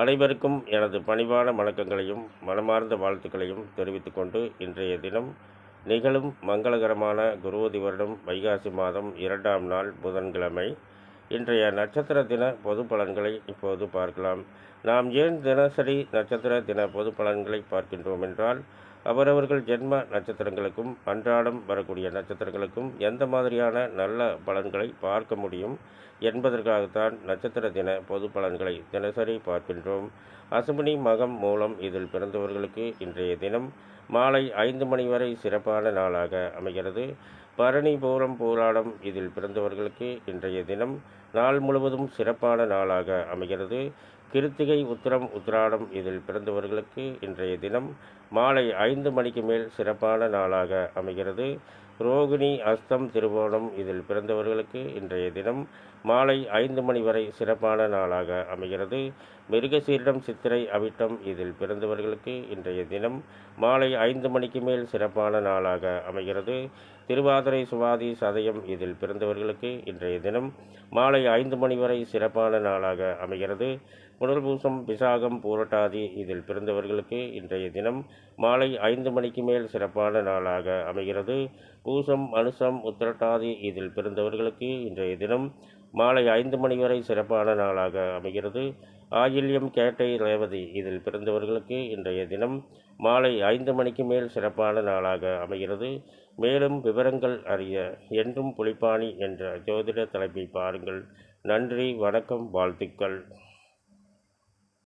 அனைவருக்கும் எனது பணிவான வணக்கங்களையும் மனமார்ந்த வாழ்த்துக்களையும் தெரிவித்துக் கொண்டு இன்றைய தினம் நிகழும் மங்களகரமான குருவதி வருடம் வைகாசி மாதம் 2ஆம் நாள் புதன்கிழமை இன்றைய நட்சத்திர தின பொது பலன்களை இப்போது பார்க்கலாம். நாம் ஏன் தினசரி நட்சத்திர தின பொது பலன்களை பார்க்கின்றோம் என்றால், அவரவர்கள் ஜென்ம நட்சத்திரங்களுக்கும் அன்றாடம் வரக்கூடிய நட்சத்திரங்களுக்கும் எந்த மாதிரியான நல்ல பலன்களை பார்க்க முடியும் என்பதற்காகத்தான் நட்சத்திர தின பொது பலன்களை தினசரி பார்க்கின்றோம். அசுவினி மகம் மூலம் இதில் பிறந்தவர்களுக்கு இன்றைய தினம் மாலை 5 மணி வரை சிறப்பான நாளாக அமைகிறது. பரணி பூரம் பூராடம் இதில் பிறந்தவர்களுக்கு இன்றைய தினம் நாள் முழுவதும் சிறப்பான நாளாக அமைகிறது. கிருத்திகை உத்திரம் உத்திராடம் இதில் பிறந்தவர்களுக்கு இன்றைய தினம் மாலை 5 மணிக்கு மேல் சிறப்பான நாளாக அமைகிறது. ரோகிணி அஸ்தம் திருவோணம் இதில் பிறந்தவர்களுக்கு இன்றைய தினம் மாலை 5 மணி வரை சிறப்பான நாளாக அமைகிறது. மிருகசீரிடம் சித்திரை அவிட்டம் இதில் பிறந்தவர்களுக்கு இன்றைய தினம் மாலை 5 மணிக்கு மேல் சிறப்பான நாளாக அமைகிறது. திருவாதிரை சுவாதி சதயம் இதில் பிறந்தவர்களுக்கு இன்றைய தினம் மாலை 5 மணி வரை சிறப்பான நாளாக அமைகிறது. புனர்பூசம் விசாகம் பூரட்டாதி இதில் பிறந்தவர்களுக்கு இன்றைய தினம் மாலை 5 மணிக்கு மேல் சிறப்பான நாளாக அமைகிறது. பூசம் அனுசம் உத்திரட்டாதி இதில் பிறந்தவர்களுக்கு இன்றைய தினம் மாலை 5 மணி வரை சிறப்பான நாளாக அமைகிறது. ஆயில்யம் கேட்டை ரேவதி இதில் பிறந்தவர்களுக்கு இன்றைய தினம் மாலை 5 மணிக்கு மேல் சிறப்பான நாளாக அமைகிறது. மேலும் விவரங்கள் அறிய என்றும் புலிப்பாணி என்ற ஜோதிட தலைப்பை பாருங்கள். நன்றி, வணக்கம், வாழ்த்துக்கள்.